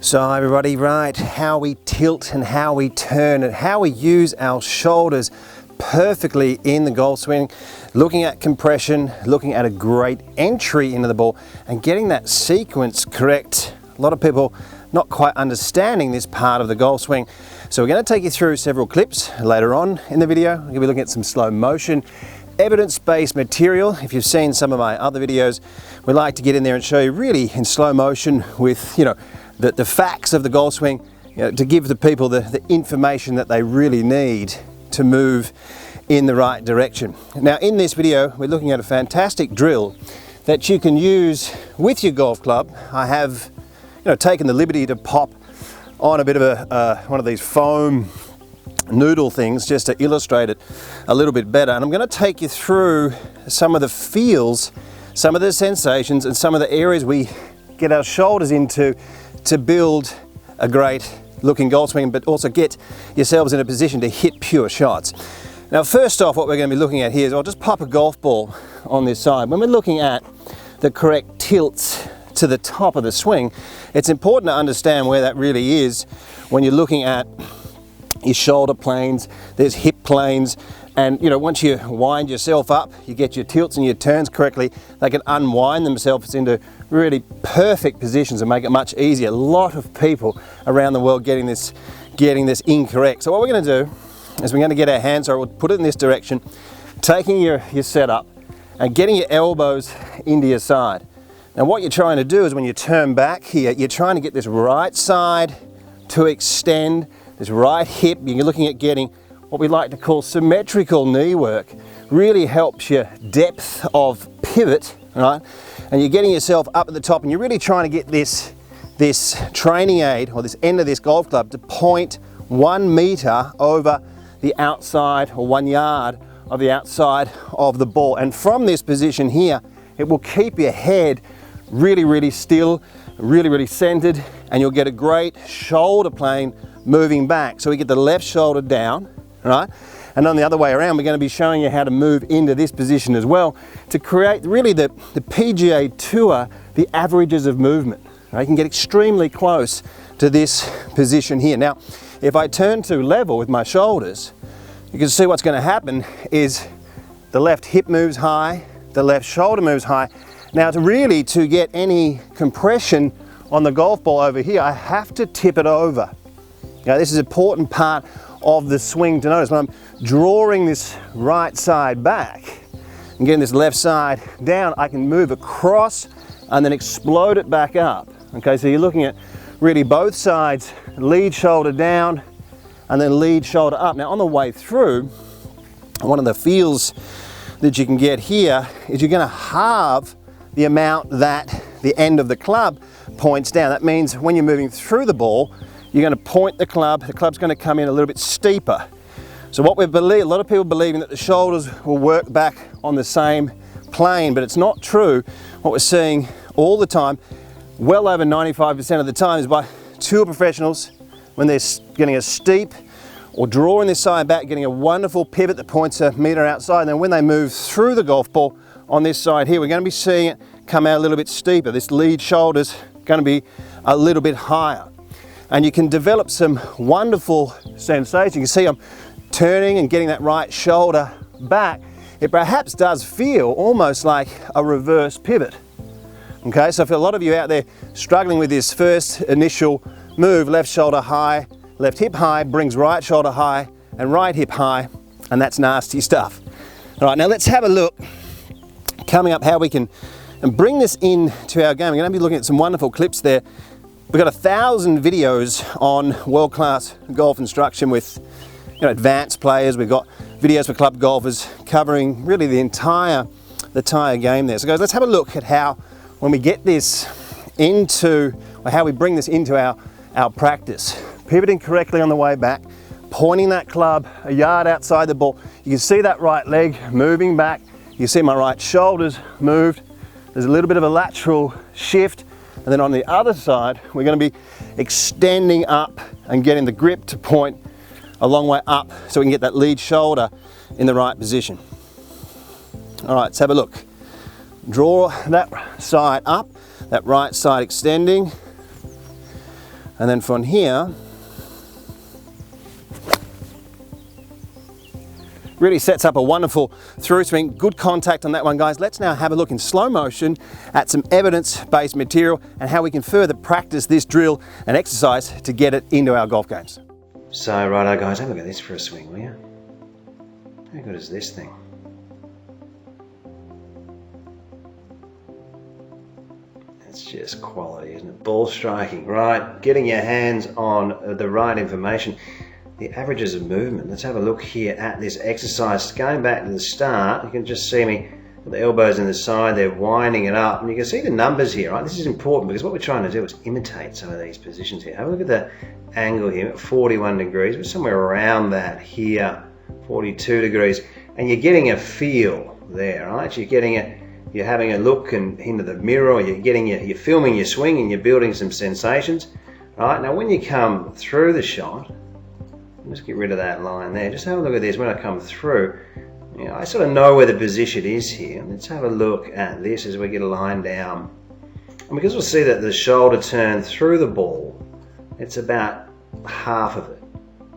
So everybody, right, how we tilt and how we turn and how we use our shoulders perfectly in the golf swing, looking at compression, looking at a great entry into the ball and getting that sequence correct. A lot of people not quite understanding this part of the golf swing. So we're going to take you through several clips later on in the video. We're going to be looking at some slow motion, evidence-based material. If you've seen some of my other videos, we like to get in there and show you really in slow motion with, the facts of the golf swing, to give the people the information that they really need to move in the right direction. Now in this video, we're looking at a fantastic drill that you can use with your golf club. I have taken the liberty to pop on a bit of one of these foam noodle things just to illustrate it a little bit better. And I'm going to take you through some of the feels, some of the sensations, and some of the areas we get our shoulders into to build a great looking golf swing, but also get yourselves in a position to hit pure shots. Now first off, what we're going to be looking at here is I'll just pop a golf ball on this side. When we're looking at the correct tilts to the top of the swing, it's important to understand where that really is when you're looking at your shoulder planes. There's hip planes, and once you wind yourself up, you get your tilts and your turns correctly, they can unwind themselves into really perfect positions and make it much easier. A lot of people around the world getting this incorrect. So what we're going to do is we're going to get our hands, or we'll put it in this direction, taking your setup and getting your elbows into your side. Now what you're trying to do is when you turn back here, you're trying to get this right side to extend, this right hip. You're looking at getting what we like to call symmetrical knee work. Really helps your depth of pivot, right? And you're getting yourself up at the top, and you're really trying to get this training aid, or this end of this golf club, to point 1 meter over the outside, or 1 yard of the outside of the ball. And from this position here, it will keep your head really, really still, really, really centered, and you'll get a great shoulder plane moving back. So we get the left shoulder down, right? And on the other way around, we're going to be showing you how to move into this position as well to create really the PGA Tour, the averages of movement. Right? You can get extremely close to this position here. Now, if I turn to level with my shoulders, you can see what's going to happen is the left hip moves high, the left shoulder moves high. Now to get any compression on the golf ball over here, I have to tip it over. Now this is an important part of the swing to notice. When I'm drawing this right side back and getting this left side down, I can move across and then explode it back up. Okay, so you're looking at really both sides, lead shoulder down and then lead shoulder up. Now on the way through, one of the feels that you can get here is you're going to halve the amount that the end of the club points down. That means when you're moving through the ball, you're going to point the club's going to come in a little bit steeper. So what we believe, a lot of people believing that the shoulders will work back on the same plane, but it's not true. What we're seeing all the time, well over 95% of the time, is by tour professionals, when they're getting a steep or drawing this side back, getting a wonderful pivot that points 1 meter outside, and then when they move through the golf ball on this side here, we're going to be seeing it come out a little bit steeper. This lead shoulder's going to be a little bit higher. And you can develop some wonderful sensations. You can see I'm turning and getting that right shoulder back. It perhaps does feel almost like a reverse pivot. Okay, so for a lot of you out there struggling with this first initial move, left shoulder high, left hip high, brings right shoulder high and right hip high, and that's nasty stuff. All right, now let's have a look coming up how we can bring this into our game. We're going to be looking at some wonderful clips there. We've got 1,000 videos on world-class golf instruction with advanced players. We've got videos for club golfers covering really the entire game there. So guys, let's have a look at how when we get this into, or how we bring this into our practice. Pivoting correctly on the way back, pointing that club 1 yard outside the ball. You can see that right leg moving back. You can see my right shoulder's moved. There's a little bit of a lateral shift. And then on the other side, we're going to be extending up and getting the grip to point a long way up so we can get that lead shoulder in the right position. All right, let's have a look. Draw that side up, that right side extending. And then from here, really sets up a wonderful through swing. Good contact on that one, guys. Let's now have a look in slow motion at some evidence-based material and how we can further practice this drill and exercise to get it into our golf games. So, righto guys, have a look at this for a swing, will you? How good is this thing? It's just quality, isn't it? Ball striking, right? Getting your hands on the right information. The averages of movement. Let's have a look here at this exercise. Going back to the start, you can just see me with the elbows in the side, they're winding it up. And you can see the numbers here, right? This is important because what we're trying to do is imitate some of these positions here. Have a look at the angle here at 41 degrees. We're somewhere around that here, 42 degrees. And you're getting a feel there, right? You're having a look into the mirror, you're filming your swing and you're building some sensations, right? Now when you come through the shot, just get rid of that line there. Just have a look at this when I come through. You know, I sort of know where the position is here. Let's have a look at this as we get a line down. And because we'll see that the shoulder turn through the ball, it's about half of it.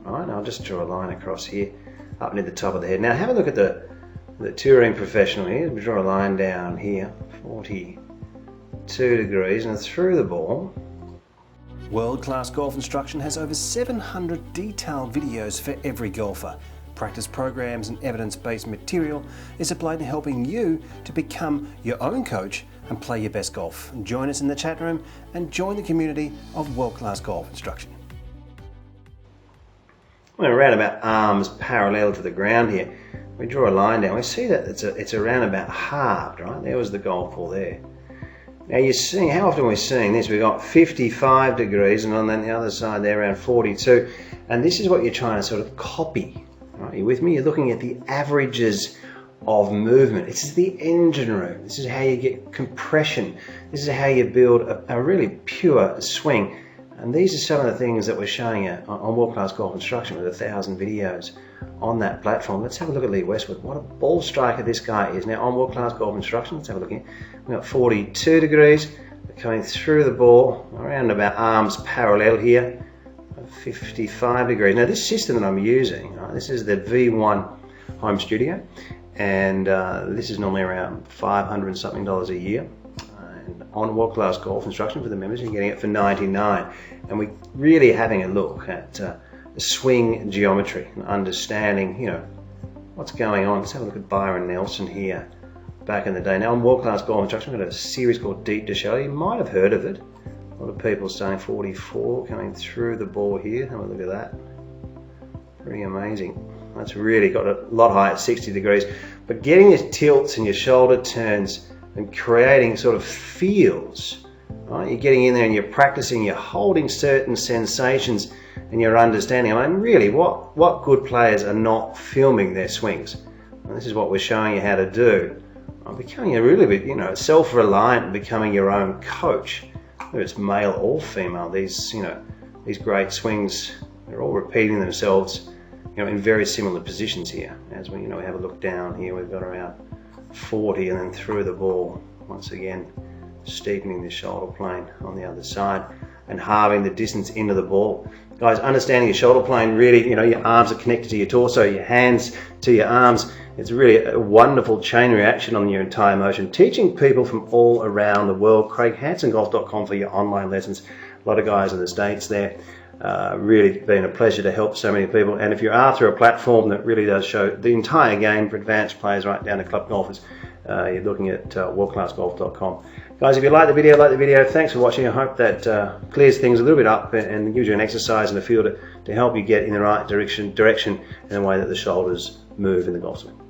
Right, and I'll just draw a line across here, up near the top of the head. Now have a look at the touring professional here. We draw a line down here, 42 degrees, and through the ball. World-Class Golf Instruction has over 700 detailed videos for every golfer. Practice programs and evidence-based material is applied to helping you to become your own coach and play your best golf. Join us in the chat room and join the community of World-Class Golf Instruction. We're around about arms parallel to the ground here. We draw a line down. We see that it's around about halved, right? There was the golf ball there. Now you're seeing, how often we're seeing this, we've got 55 degrees and on the other side they're around 42. And this is what you're trying to sort of copy, right? Are you with me? You're looking at the averages of movement. This is the engine room. This is how you get compression. This is how you build a really pure swing. And these are some of the things that we're showing you on World-Class Golf Instruction with 1,000 videos on that platform. Let's have a look at Lee Westwood. What a ball striker this guy is. Now on World-Class Golf Instruction, let's have a look here. We've got 42 degrees. We're coming through the ball, around about arms parallel here, 55 degrees. Now this system that I'm using, right, this is the V1 home studio, and this is normally around $500 and something a year. On World-Class Golf Instruction for the members, you're getting it for $99. And we're really having a look at the swing geometry and understanding, you know, what's going on. Let's have a look at Byron Nelson here back in the day. Now on World-Class Golf Instruction, we've got a series called Deep to Shallow. You might have heard of it. A lot of people saying 44 coming through the ball here. Have a look at that. Pretty amazing. That's really got a lot higher at 60 degrees. But getting your tilts and your shoulder turns and creating sort of feels, right? You're getting in there and you're practicing, you're holding certain sensations and you're understanding. I mean, really, what good players are not filming their swings? And this is what we're showing you how to do. Becoming a really bit, you know, self-reliant and becoming your own coach. Whether it's male or female, these great swings, they're all repeating themselves, you know, in very similar positions here. As we, you know, we have a look down here, we've got around 40 and then through the ball, once again steepening the shoulder plane on the other side and halving the distance into the ball. Guys, understanding your shoulder plane, really, you know, your arms are connected to your torso, your hands to your arms. It's really a wonderful chain reaction on your entire motion. Teaching people from all around the world. CraigHansonGolf.com for your online lessons. A lot of guys in the States there. Really been a pleasure to help so many people. And if you're after a platform that really does show the entire game for advanced players right down to club golfers, you're looking at worldclassgolf.com. Guys, if you like the video, thanks for watching. I hope that clears things a little bit up and gives you an exercise and a feel to help you get in the right direction in the way that the shoulders move in the golf swing.